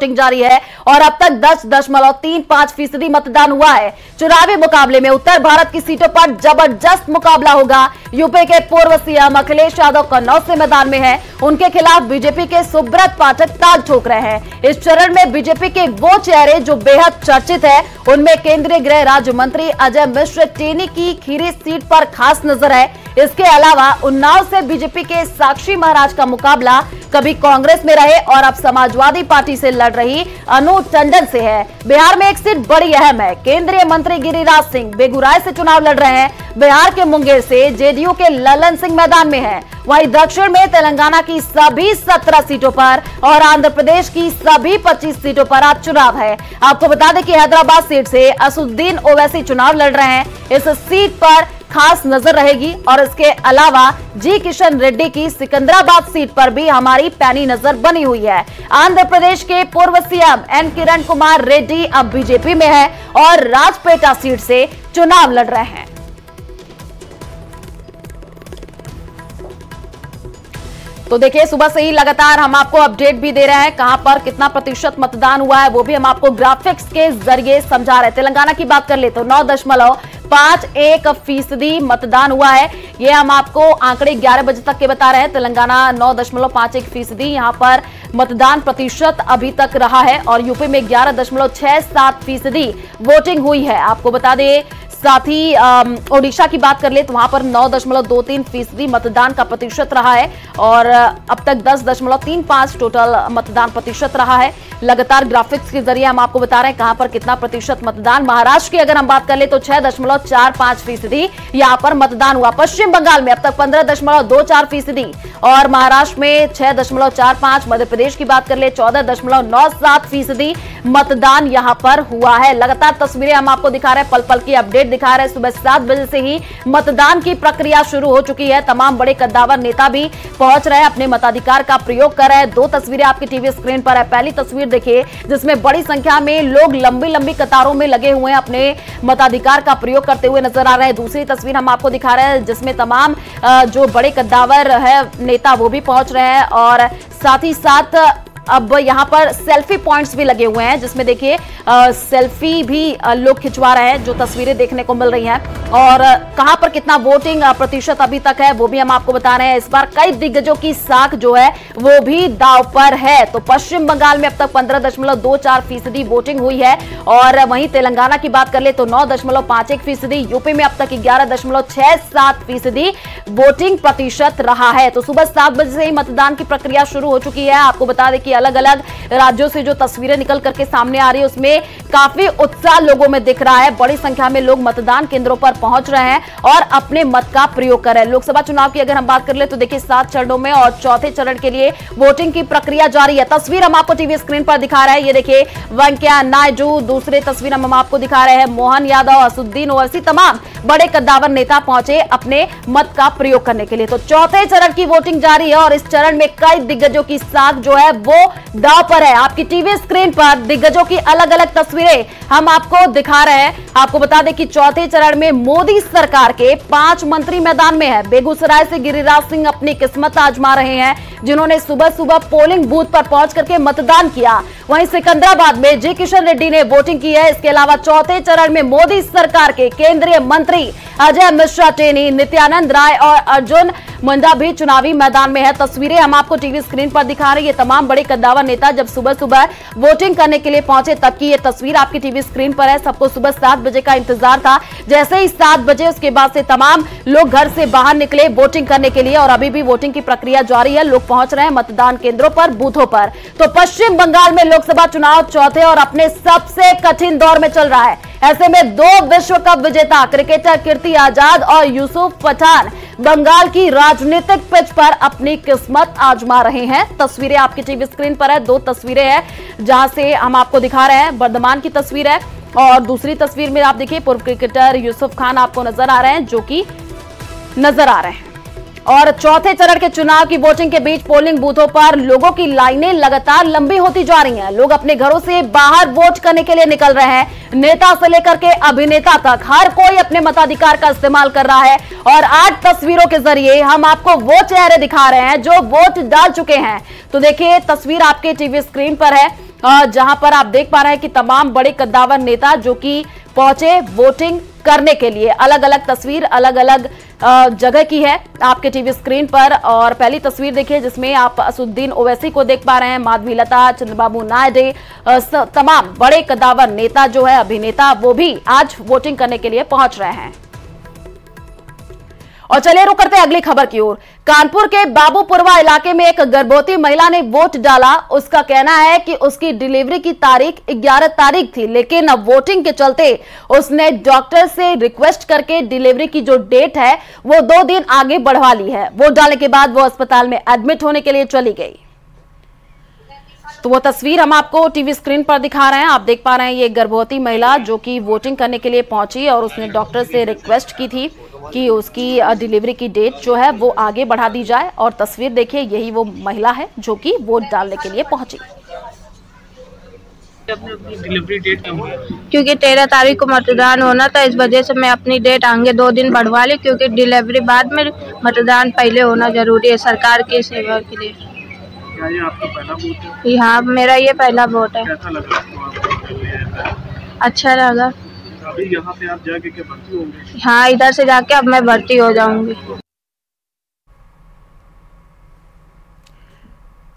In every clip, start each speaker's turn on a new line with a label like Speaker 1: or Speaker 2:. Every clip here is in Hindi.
Speaker 1: वोटिंग जारी है और अब तक 10.35% मतदान हुआ है। चुनावी मुकाबले में उत्तर भारत की सीटों पर जबरदस्त मुकाबला होगा। यूपी के पूर्व सीएम अखिलेश यादव कन्नौज से मैदान में है, उनके खिलाफ बीजेपी के सुब्रत पाठक ताल ठोक रहे हैं। इस चरण में बीजेपी के वो चेहरे जो बेहद चर्चित है, उनमें केंद्रीय गृह राज्य मंत्री अजय मिश्र टेनी की खीरी सीट पर खास नजर है। इसके अलावा उन्नाव से बीजेपी के साक्षी महाराज का मुकाबला कभी कांग्रेस में रहे और अब समाजवादी पार्टी से लड़ रही अनु टंडन से है। बिहार में एक सीट बड़ी अहम है, केंद्रीय मंत्री गिरिराज सिंह बेगूसराय से चुनाव लड़ रहे हैं। बिहार के मुंगेर से जेडीयू के ललन सिंह मैदान में है। वहीं दक्षिण में तेलंगाना की सभी 17 सीटों पर और आंध्र प्रदेश की सभी 25 सीटों पर आज चुनाव है। आपको बता दें कि हैदराबाद सीट से असुद्दीन ओवैसी चुनाव लड़ रहे हैं। इस सीट पर खास नजर रहेगी और इसके अलावा जी किशन रेड्डी की सिकंदराबाद सीट पर भी हमारी पैनी नजर बनी हुई है। आंध्र प्रदेश के पूर्व सीएम एन किरण कुमार रेड्डी अब बीजेपी में है और राजपेटा सीट से चुनाव लड़ रहे हैं। तो देखिए, सुबह से ही लगातार हम आपको अपडेट भी दे रहे हैं, कहां पर कितना प्रतिशत मतदान हुआ है वो भी हम आपको ग्राफिक्स के जरिए समझा रहे हैं। तेलंगाना की बात कर ले तो 9.51% मतदान हुआ है। ये हम आपको आंकड़े 11 बजे तक के बता रहे हैं। तेलंगाना 9.51% यहां पर मतदान प्रतिशत अभी तक रहा है और यूपी में 11.67% वोटिंग हुई है। आपको बता दें, साथ ही ओडिशा की बात कर ले तो वहां पर 9.23% मतदान का प्रतिशत रहा है और अब तक 10.35 टोटल मतदान प्रतिशत रहा है। लगातार ग्राफिक्स के जरिए हम आपको बता रहे हैं कहां पर कितना प्रतिशत मतदान। महाराष्ट्र की अगर हम बात कर ले तो 6.45% यहां पर मतदान हुआ। पश्चिम बंगाल में अब तक 15.24% और महाराष्ट्र में 6.45%। मध्य प्रदेश की बात कर ले 14.97% मतदान यहां पर हुआ है। लगातार तस्वीरें हम आपको दिखा रहे हैं, पल पल की अपडेट दिखा रहे हैं। सुबह 7 बजे से ही मतदान की प्रक्रिया शुरू हो चुकी है। तमाम बड़े कद्दावर नेता भी पहुंच रहे हैं, अपने मताधिकार का प्रयोग कर रहे हैं। 2 तस्वीरें आपकी टीवी स्क्रीन पर है। पहली तस्वीर देखिए जिसमें बड़ी संख्या में लोग लंबी लंबी कतारों में लगे हुए हैं, अपने मताधिकार का प्रयोग करते हुए नजर आ रहे हैं। दूसरी तस्वीर हम आपको दिखा रहे हैं जिसमें तमाम जो बड़े कद्दावर है नेता वो भी पहुंच रहे हैं और साथ ही साथ अब यहां पर सेल्फी पॉइंट्स भी लगे हुए हैं जिसमें देखिए सेल्फी भी लोग खिंचवा रहे हैं, जो तस्वीरें देखने को मिल रही हैं। और कहां पर कितना वोटिंग प्रतिशत अभी तक है वो भी हम आपको बता रहे हैं। इस बार कई दिग्गजों की साख जो है वो भी दांव पर है। तो पश्चिम बंगाल में अब तक 15.24% वोटिंग हुई है और वहीं तेलंगाना की बात कर ले तो 9.51%। यूपी में अब तक 11.67% वोटिंग प्रतिशत रहा है। तो सुबह 7 बजे से ही मतदान की प्रक्रिया शुरू हो चुकी है। आपको बता दें कि अलग अलग राज्यों से जो तस्वीरें निकल करके सामने आ रही है उसमें काफी उत्साह लोगों में दिख रहा है। बड़ी संख्या में लोग मतदान केंद्रों पर पहुंच रहे हैं और अपने मत का प्रयोग कर रहे हैं। लोकसभा चुनाव की अगर हम बात कर ले तो देखिए 7 चरणों में और चौथे चरण के लिए वोटिंग की प्रक्रिया जारी है। तस्वीर हम आपको टीवी स्क्रीन पर दिखा रहे हैं। ये देखिए वेंकैया नायडू, दूसरे तस्वीर हम आपको दिखा रहे हैं मोहन यादव, असुद्दीन ओवैसी, तमाम बड़े कद्दावर नेता पहुंचे अपने मत का प्रयोग करने के लिए। तो चौथे चरण की वोटिंग जारी है और इस चरण में कई दिग्गजों की साख जो है वो दांव पर है। आपकी टीवी स्क्रीन पर दिग्गजों की अलग अलग तस्वीरें हम आपको दिखा रहे हैं। आपको बता दें कि चौथे चरण में मोदी सरकार के 5 मंत्री मैदान में है। बेगूसराय से गिरिराज सिंह अपनी किस्मत आजमा रहे हैं, जिन्होंने सुबह सुबह पोलिंग बूथ पर पहुंच करके मतदान किया। वहीं सिकंदराबाद में जी किशन रेड्डी ने वोटिंग की है। इसके अलावा चौथे चरण में मोदी सरकार के केंद्रीय मंत्री अजय मिश्रा टेनी, नित्यानंद राय और अर्जुन मुंडा भी चुनावी मैदान में है। तस्वीरें हम आपको टीवी स्क्रीन पर दिखा रहे हैं। ये तमाम बड़े कद्दावर नेता जब सुबह सुबह वोटिंग करने के लिए पहुंचे तब की ये तस्वीर आपकी टीवी स्क्रीन पर है। सबको सुबह 7 बजे का इंतजार था। जैसे ही 7 बजे उसके बाद से तमाम लोग घर से बाहर निकले वोटिंग करने के लिए और अभी भी वोटिंग की प्रक्रिया जारी है। लोग पहुंच रहे हैं मतदान केंद्रों पर, बूथों पर। तो पश्चिम बंगाल में लोकसभा चुनाव चौथे और अपने सबसे कठिन दौर में चल रहा है। ऐसे में 2 विश्व कप विजेता क्रिकेटर कीर्ति आजाद और यूसुफ पठान बंगाल की राजनीतिक पिच पर अपनी किस्मत आजमा रहे हैं। तस्वीरें आपकी टीवी स्क्रीन पर है। 2 तस्वीरें हैं जहां से हम आपको दिखा रहे हैं। वर्धमान की तस्वीर है और दूसरी तस्वीर में आप देखिए पूर्व क्रिकेटर यूसुफ खान आपको नजर आ रहे हैं, जो कि नजर आ रहे हैं। और चौथे चरण के चुनाव की वोटिंग के बीच पोलिंग बूथों पर लोगों की लाइनें लगातार लंबी होती जा रही हैं। लोग अपने घरों से बाहर वोट करने के लिए निकल रहे हैं। नेता से लेकर के अभिनेता तक हर कोई अपने मताधिकार का इस्तेमाल कर रहा है और 8 तस्वीरों के जरिए हम आपको वो चेहरे दिखा रहे हैं जो वोट डाल चुके हैं। तो देखिए तस्वीर आपके टीवी स्क्रीन पर है जहां पर आप देख पा रहे हैं कि तमाम बड़े कद्दावर नेता जो कि पहुंचे वोटिंग करने के लिए। अलग अलग तस्वीर अलग अलग जगह की है आपके टीवी स्क्रीन पर। और पहली तस्वीर देखिए जिसमें आप असदुद्दीन ओवैसी को देख पा रहे हैं, माधवीलता, चंद्रबाबू नायडू, तमाम बड़े कद्दावर नेता जो है, अभिनेता, वो भी आज वोटिंग करने के लिए पहुंच रहे हैं। और चलिए रुक करते हैं अगली खबर की ओर। कानपुर के बाबूपुरवा इलाके में एक गर्भवती महिला ने वोट डाला। उसका कहना है कि उसकी डिलीवरी की तारीख 11 तारीख थी, लेकिन अब वोटिंग के चलते उसने डॉक्टर से रिक्वेस्ट करके डिलीवरी की जो डेट है वो 2 दिन आगे बढ़वा ली है। वोट डालने के बाद वो अस्पताल में एडमिट होने के लिए चली गई। तो वो तस्वीर हम आपको टीवी स्क्रीन पर दिखा रहे हैं। आप देख पा रहे हैं ये गर्भवती महिला जो कि वोटिंग करने के लिए पहुंची और उसने डॉक्टर से रिक्वेस्ट की थी कि उसकी डिलीवरी की डेट जो है वो आगे बढ़ा दी जाए। और तस्वीर देखिए, यही वो महिला है जो कि वोट डालने के लिए पहुंची।
Speaker 2: अपनी डिलीवरी डेट
Speaker 3: क्योंकि 13 तारीख को मतदान होना था, इस वजह से मैं अपनी डेट आगे 2 दिन बढ़वा ली, क्योंकि डिलीवरी बाद में, मतदान पहले होना जरूरी है सरकार की सेवा के लिए।
Speaker 2: क्या ये आपका पहला वोट है?
Speaker 3: हाँ, मेरा ये पहला वोट है।
Speaker 2: कैसा लगा?
Speaker 3: अच्छा लगा।
Speaker 2: अभी यहाँ पे आप जाके क्या भर्ती होंगे?
Speaker 3: हाँ, इधर से जाके अब मैं भर्ती हो जाऊंगी।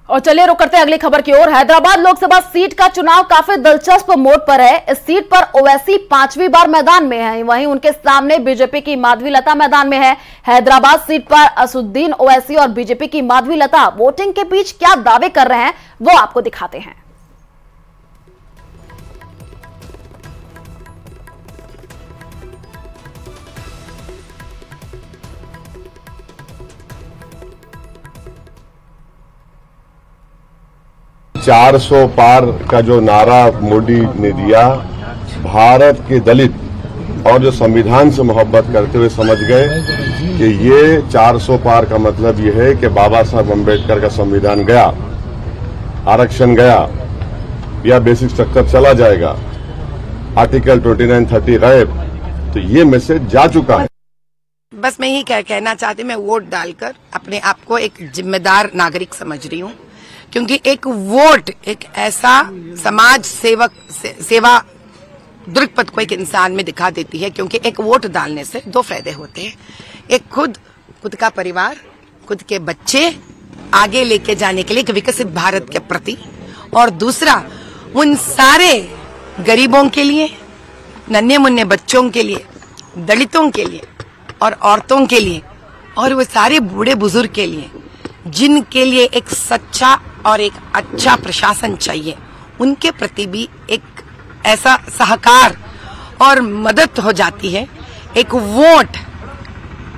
Speaker 1: और चलिए रुक करते हैं अगली खबर की ओर। हैदराबाद लोकसभा सीट का चुनाव काफी दिलचस्प मोड़ पर है। इस सीट पर ओवैसी 5वीं बार मैदान में है, वहीं उनके सामने बीजेपी की माधवीलता मैदान में है। हैदराबाद सीट पर असदुद्दीन ओवैसी और बीजेपी की माधवीलता वोटिंग के बीच क्या दावे कर रहे हैं वो आपको दिखाते हैं।
Speaker 4: चार 400 पार का जो नारा मोदी ने दिया, भारत के दलित और जो संविधान से मोहब्बत करते हुए समझ गए कि ये 400 पार का मतलब ये है कि बाबा साहब अम्बेडकर का संविधान गया, आरक्षण गया या बेसिक स्ट्रक्चर चला जाएगा, आर्टिकल 29-30 गायब। तो ये मैसेज जा चुका है।
Speaker 5: बस मैं यही कहना चाहती हूँ, मैं वोट डालकर अपने आप को एक जिम्मेदार नागरिक समझ रही हूँ, क्योंकि एक वोट एक ऐसा समाज सेवा दृक्पथ को एक इंसान में दिखा देती है। क्योंकि एक वोट डालने से 2 फायदे होते हैं। एक खुद का परिवार, खुद के बच्चे आगे लेके जाने के लिए एक विकसित भारत के प्रति, और दूसरा उन सारे गरीबों के लिए, नन्हे मुन्ने बच्चों के लिए, दलितों के लिए और औरतों के लिए, और वो सारे बूढ़े बुजुर्ग के लिए जिनके लिए एक सच्चा और एक अच्छा प्रशासन चाहिए, उनके प्रति भी एक ऐसा सहकार और मदद हो जाती है। एक वोट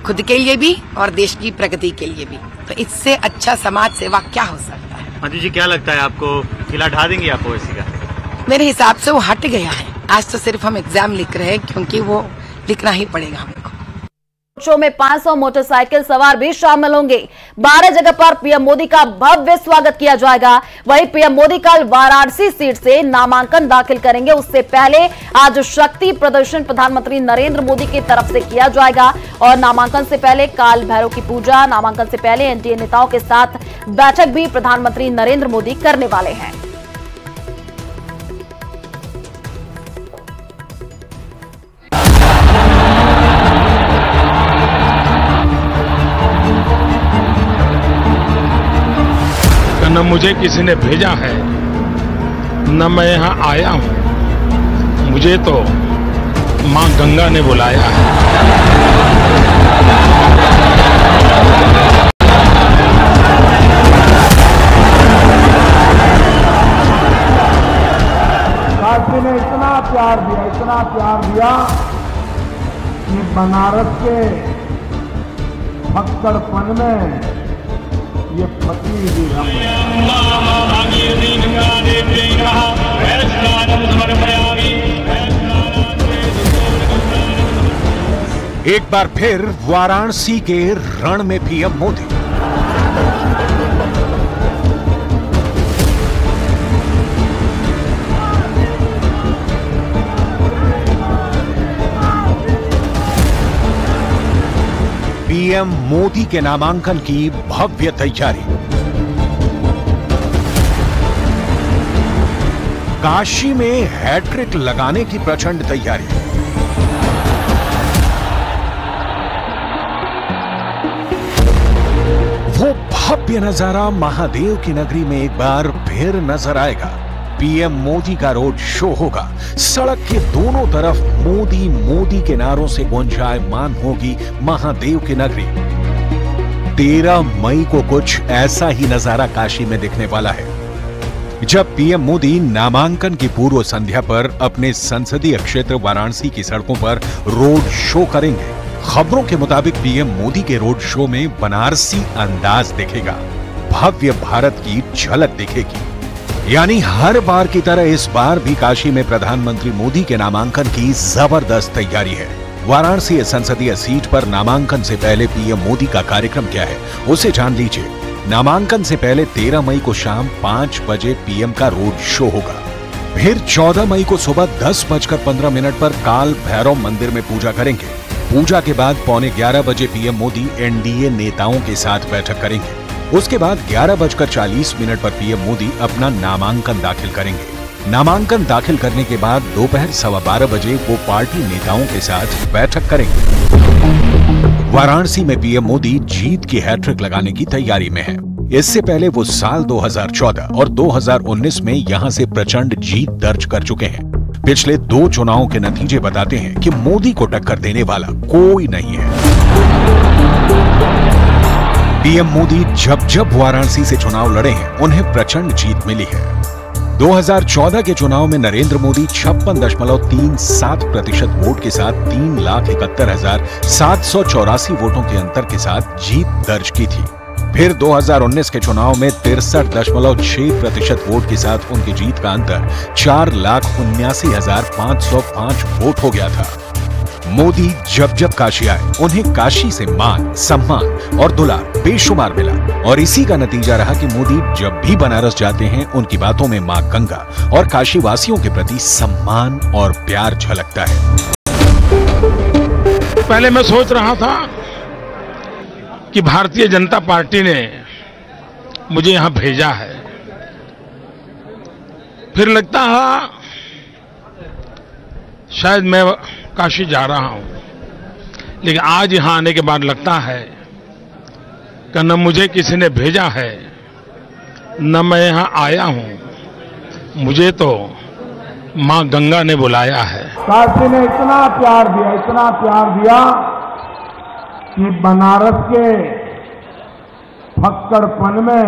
Speaker 5: खुद के लिए भी और देश की प्रगति के लिए भी, तो इससे अच्छा समाज सेवा क्या हो सकता है।
Speaker 2: माधवी जी, क्या लगता है आपको किला ढा देंगे आप ओवैसी का?
Speaker 5: मेरे हिसाब से वो हट गया है। आज तो सिर्फ हम एग्जाम लिख रहे हैं, क्योंकि वो लिखना ही पड़ेगा हमको।
Speaker 1: शो में 500 मोटरसाइकिल सवार भी शामिल होंगे। 12 जगह पर पीएम मोदी का भव्य स्वागत किया जाएगा। वहीं पीएम मोदी कल वाराणसी सीट से नामांकन दाखिल करेंगे। उससे पहले आज शक्ति प्रदर्शन प्रधानमंत्री नरेंद्र मोदी की तरफ से किया जाएगा। और नामांकन से पहले काल भैरव की पूजा, नामांकन से पहले एनडीए नेताओं के साथ बैठक भी प्रधानमंत्री नरेंद्र मोदी करने वाले हैं।
Speaker 6: न मुझे किसी ने भेजा है, न मैं यहाँ आया हूँ, मुझे तो माँ गंगा ने बुलाया है।
Speaker 7: काशी ने इतना प्यार दिया कि बनारस के भक्कड़पन में ये फकीर भी
Speaker 8: एक बार फिर वाराणसी के रण में पीएम मोदी। पीएम मोदी के नामांकन की भव्य तैयारी। काशी में हैट्रिक लगाने की प्रचंड तैयारी। वो भव्य नजारा महादेव की नगरी में एक बार फिर नजर आएगा। पीएम मोदी का रोड शो होगा। सड़क के दोनों तरफ मोदी मोदी के नारों से गुंजायमान होगी महादेव की नगरी। 13 मई को कुछ ऐसा ही नजारा काशी में दिखने वाला है, जब पीएम मोदी नामांकन की पूर्व संध्या पर अपने संसदीय क्षेत्र वाराणसी की सड़कों पर रोड शो करेंगे। खबरों के मुताबिक पीएम मोदी के रोड शो में बनारसी अंदाज दिखेगा, भव्य भारत की झलक दिखेगी। यानी हर बार की तरह इस बार भी काशी में प्रधानमंत्री मोदी के नामांकन की जबरदस्त तैयारी है। वाराणसी संसदीय सीट पर नामांकन से पहले पीएम मोदी का कार्यक्रम क्या है, उसे जान लीजिए। नामांकन से पहले 13 मई को शाम 5 बजे पीएम का रोड शो होगा। फिर 14 मई को सुबह 10:15 पर काल भैरव मंदिर में पूजा करेंगे। पूजा के बाद 11:15 बजे पीएम मोदी एनडीए नेताओं के साथ बैठक करेंगे। उसके बाद 11:40 पर पीएम मोदी अपना नामांकन दाखिल करेंगे। नामांकन दाखिल करने के बाद दोपहर 12:15 बजे वो पार्टी नेताओं के साथ बैठक करेंगे। वाराणसी में पीएम मोदी जीत की हैट्रिक लगाने की तैयारी में है। इससे पहले वो साल 2014 और 2019 में यहां से प्रचंड जीत दर्ज कर चुके हैं। पिछले 2 चुनावों के नतीजे बताते हैं कि मोदी को टक्कर देने वाला कोई नहीं है। पीएम मोदी जब जब वाराणसी से चुनाव लड़े हैं, उन्हें प्रचंड जीत मिली है। 2014 के चुनाव में नरेंद्र मोदी 56.37% वोट के साथ 3,71,784 वोटों के अंतर के साथ जीत दर्ज की थी। फिर 2019 के चुनाव में 63.6% वोट के साथ उनकी जीत का अंतर 4,79,505 वोट हो गया था। मोदी जब जब काशी आए, उन्हें काशी से मान, सम्मान और दुलार बेशुमार मिला। और इसी का नतीजा रहा कि मोदी जब भी बनारस जाते हैं, उनकी बातों में मां गंगा और काशी वासियों के प्रति सम्मान और प्यार झलकता है।
Speaker 6: पहले मैं सोच रहा था कि भारतीय जनता पार्टी ने मुझे यहां भेजा है, फिर लगता है शायद मैं काशी जा रहा हूं, लेकिन आज यहां आने के बाद लगता है कि न मुझे किसी ने भेजा है, न मैं यहां आया हूं, मुझे तो मां गंगा ने बुलाया है।
Speaker 7: काशी ने इतना प्यार दिया कि बनारस के फक्कड़पन में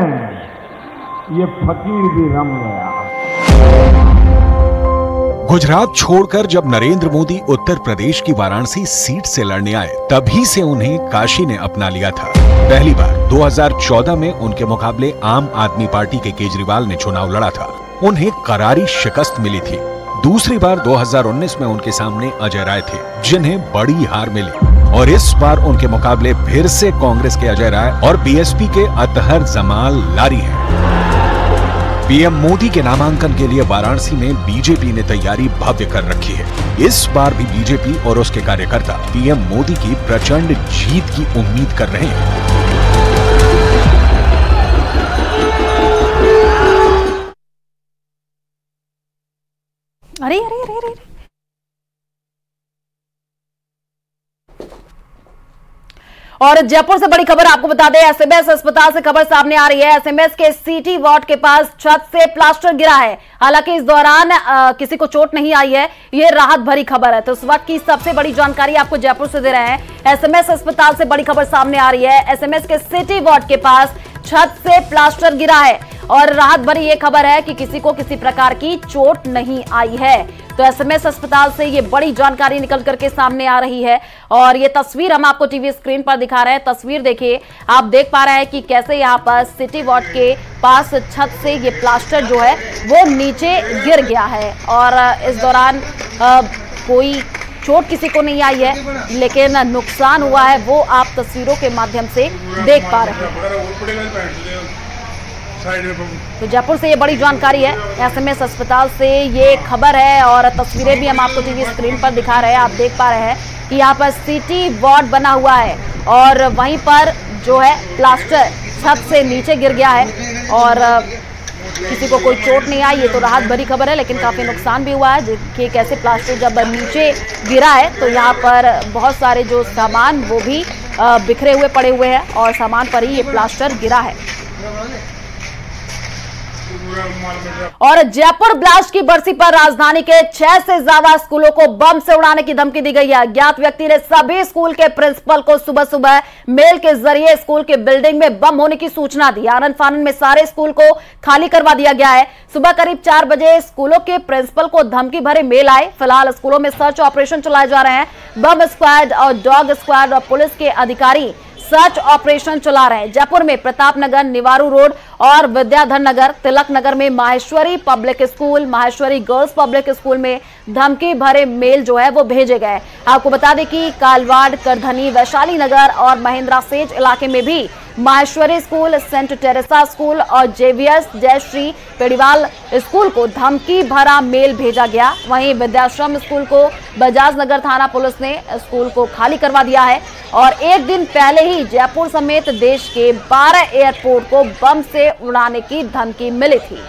Speaker 7: ये फकीर भी रम गया।
Speaker 8: गुजरात छोड़कर जब नरेंद्र मोदी उत्तर प्रदेश की वाराणसी सीट से लड़ने आए, तभी से उन्हें काशी ने अपना लिया था। पहली बार 2014 में उनके मुकाबले आम आदमी पार्टी के केजरीवाल ने चुनाव लड़ा था, उन्हें करारी शिकस्त मिली थी। दूसरी बार 2019 में उनके सामने अजय राय थे, जिन्हें बड़ी हार मिली। और इस बार उनके मुकाबले फिर से कांग्रेस के अजय राय और बीएसपी के अतहर जमाल लारी हैं। पीएम मोदी के नामांकन के लिए वाराणसी में बीजेपी ने तैयारी भव्य कर रखी है। इस बार भी बीजेपी और उसके कार्यकर्ता पीएम मोदी की प्रचंड जीत की उम्मीद कर रहे हैं।
Speaker 1: अरे और जयपुर से बड़ी खबर आपको बता दें, एसएमएस अस्पताल से खबर सामने आ रही है। एसएमएस के सीटी वार्ड के पास छत से प्लास्टर गिरा है। हालांकि इस दौरान किसी को चोट नहीं आई है। ये राहत भरी खबर है। तो इस वक्त की सबसे बड़ी जानकारी आपको जयपुर से दे रहे हैं। एसएमएस अस्पताल से बड़ी खबर सामने आ रही है। एसएमएस के सिटी वार्ड के पास छत से प्लास्टर गिरा है और राहत भरी ये खबर है कि किसी को किसी प्रकार की चोट नहीं आई है। तो एसएमएस अस्पताल से ये बड़ी जानकारी निकल करके सामने आ रही है और ये तस्वीर हम आपको टीवी स्क्रीन पर दिखा रहे हैं। तस्वीर देखिए, आप देख पा रहे हैं कि कैसे यहाँ पर सिटी वार्ड के पास छत से ये प्लास्टर जो है वो नीचे गिर गया है और इस दौरान कोई चोट किसी को नहीं आई है, लेकिन नुकसान हुआ है वो आप तस्वीरों के माध्यम से देख पा रहे हैं। तो जयपुर से ये बड़ी जानकारी है। एसएमएस अस्पताल से ये खबर है और तस्वीरें भी हम आपको टीवी स्क्रीन पर दिखा रहे हैं। आप देख पा रहे हैं कि यहाँ पर सिटी वार्ड बना हुआ है और वहीं पर जो है प्लास्टर छत से नीचे गिर गया है और किसी को कोई चोट नहीं आई, ये तो राहत भरी खबर है, लेकिन काफी नुकसान भी हुआ है। देखिए कैसे प्लास्टर जब नीचे गिरा है तो यहाँ पर बहुत सारे जो सामान वो भी बिखरे हुए पड़े हुए हैं और सामान पर ही ये प्लास्टर गिरा है। और जयपुर ब्लास्ट की बरसी पर राजधानी के 6 से ज्यादा स्कूलों को बम से उड़ाने की धमकी दी गई है। अज्ञात व्यक्ति ने सभी स्कूल के प्रिंसिपल को सुबह सुबह मेल के जरिए स्कूल के बिल्डिंग में बम होने की सूचना दी। आनन फानन में सारे स्कूल को खाली करवा दिया गया है। सुबह करीब 4 बजे स्कूलों के प्रिंसिपल को धमकी भरे मेल आए। फिलहाल स्कूलों में सर्च ऑपरेशन चलाए जा रहे हैं। बम स्क्वाड और डॉग स्क्वाड और पुलिस के अधिकारी सर्च ऑपरेशन चला रहे हैं। जयपुर में प्रताप नगर, निवारू रोड और विद्याधर नगर, तिलक नगर में Maheshwari public school, Maheshwari girls public school में धमकी भरे मेल जो है वो भेजे गए। आपको बता दें कि कालवाड़, करधनी, वैशाली नगर और महिंद्रा सेज इलाके में भी Maheshwari school, Saint Teresa school और जेवीएस जयश्री पेड़ीवाल स्कूल को धमकी भरा मेल भेजा गया। वहीं विद्याश्रम स्कूल को बजाज नगर थाना पुलिस ने स्कूल को खाली करवा दिया है। और एक दिन पहले ही जयपुर समेत देश के 12 एयरपोर्ट को बम से उड़ाने की धमकी मिली थी।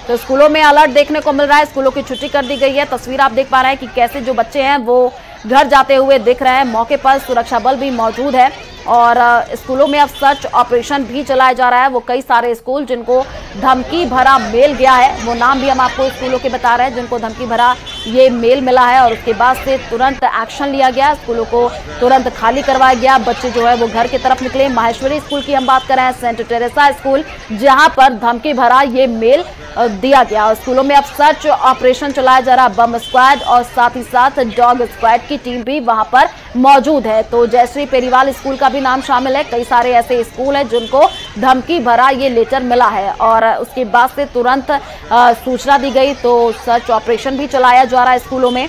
Speaker 1: तो स्कूलों में अलर्ट देखने को मिल रहा है। स्कूलों की छुट्टी कर दी गई है। तस्वीर आप देख पा रहे हैं कि कैसे जो बच्चे हैं वो घर जाते हुए दिख रहे हैं। मौके पर सुरक्षा बल भी मौजूद है और स्कूलों में अब सर्च ऑपरेशन भी चलाया जा रहा है। वो कई सारे स्कूल जिनको धमकी भरा मेल गया है, वो नाम भी हम आपको स्कूलों के बता रहे हैं जिनको धमकी भरा ये मेल मिला है और उसके बाद से तुरंत एक्शन लिया गया। स्कूलों को तुरंत खाली करवाया गया। बच्चे जो है वो घर की तरफ निकले। माहेश्वरी स्कूल की हम बात कर रहे हैं, सेंट टेरेसा स्कूल जहां पर धमकी भरा ये मेल दिया गया। और स्कूलों में अब सर्च ऑपरेशन चलाया जा रहा। बम स्क्वाड और साथ ही साथ डॉग स्क्वाड की टीम भी वहां पर मौजूद है। तो जयश्री पेरीवाल स्कूल का भी नाम शामिल है। कई सारे ऐसे स्कूल हैं जिनको धमकी भरा ये लेटर मिला है और उसके बाद से तुरंत सूचना दी गई। तो सर्च ऑपरेशन भी चलाया जा रहा है स्कूलों में।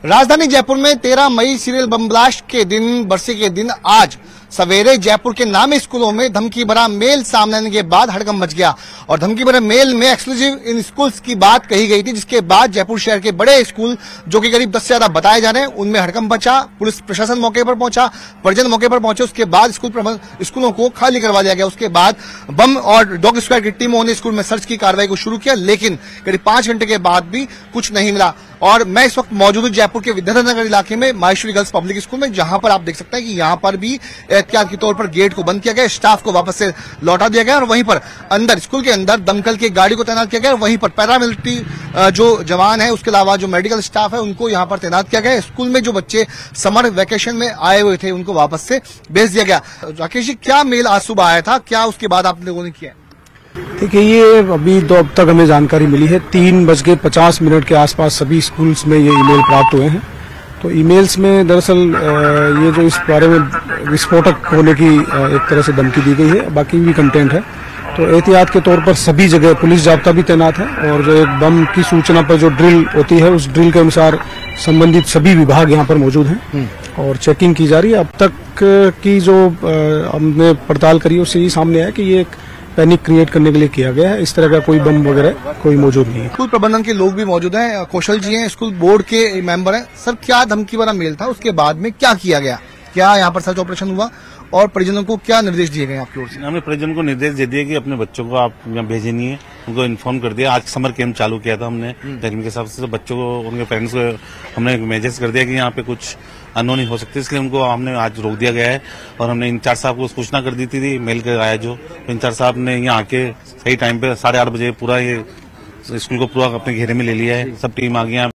Speaker 9: राजधानी जयपुर में 13 मई सीरियल बम ब्लास्ट के दिन, बरसी के दिन आज सवेरे जयपुर के नामी स्कूलों में धमकी भरा मेल सामने आने के बाद हड़कंप मच गया और धमकी भरे मेल में एक्सक्लूसिव इन स्कूल्स की बात कही गई थी, जिसके बाद जयपुर शहर के बड़े स्कूल जो कि करीब 10 से ज्यादा बताए जा रहे हैं उनमें हड़कंप मचा। पुलिस प्रशासन मौके पर पहुंचा, परिजन मौके पर पहुंचे। उसके बाद स्कूलों को खाली करवा दिया गया। उसके बाद बम और डॉग स्क्वाड की टीमों ने स्कूल में सर्च की कार्रवाई को शुरू किया, लेकिन करीब 5 घंटे के बाद भी कुछ नहीं मिला। और मैं इस वक्त मौजूद हूं जयपुर के विद्याधर नगर इलाके में माहेश्वरी गर्ल्स पब्लिक स्कूल में, जहां पर आप देख सकते हैं कि यहां पर भी एहतियात के तौर पर गेट को बंद किया गया, स्टाफ को वापस से लौटा दिया गया और वहीं पर अंदर स्कूल के अंदर दमकल की गाड़ी को तैनात किया गया। वहीं पर पैरामिलिट्री जो जवान है, उसके अलावा जो मेडिकल स्टाफ है उनको यहां पर तैनात किया गया। स्कूल में जो बच्चे समर वेकेशन में आए हुए थे उनको वापस से भेज दिया गया। राकेश जी, क्या मेल आज सुबह आया था, क्या उसके बाद आप लोगों ने किया?
Speaker 10: देखिए, ये अभी तो अब तक हमें जानकारी मिली है 3:50 के आसपास सभी स्कूल्स में ये ईमेल प्राप्त हुए हैं। तो ईमेल्स में दरअसल ये जो इस बारे में विस्फोटक होने की एक तरह से धमकी दी गई है, बाकी भी कंटेंट है। तो एहतियात के तौर पर सभी जगह पुलिस जाब्ता भी तैनात है और जो एक बम की सूचना पर जो ड्रिल होती है उस ड्रिल के अनुसार संबंधित सभी विभाग यहाँ पर मौजूद हैं और चेकिंग की जा रही है। अब तक की जो हमने पड़ताल करी उससे ये सामने आया कि ये एक पैनिक क्रिएट करने के लिए किया गया है। इस तरह का कोई बम वगैरह कोई मौजूद नहीं है।
Speaker 9: स्कूल प्रबंधन के लोग भी मौजूद हैं, कौशल जी हैं, स्कूल बोर्ड के मेंबर हैं। सर, क्या धमकी वाला मेल था, उसके बाद में क्या किया गया, क्या यहाँ पर सर्च ऑपरेशन हुआ और परिजनों को क्या निर्देश दिए गए आपकी ओर से?
Speaker 11: हमने परिजनों को निर्देश दे दिए कि अपने बच्चों को आप यहाँ भेजे नहीं है, उनको इन्फॉर्म कर दिया। आज समर कैंप चालू किया था हमने गर्मी के हिसाब से, तो बच्चों को, उनके पेरेंट्स को हमने मैसेज कर दिया कि यहाँ पे कुछ अनहोनी हो सकती है, इसलिए उनको हमने आज रोक दिया गया है। और हमने इंचार्ज साहब को सूचना कर दी थी, मेल कर आया जो इंचार्ज साहब ने यहाँ आके सही टाइम पे 8:30 बजे पूरा ये स्कूल को पूरा अपने घेरे में ले लिया है। सब टीम आ गई।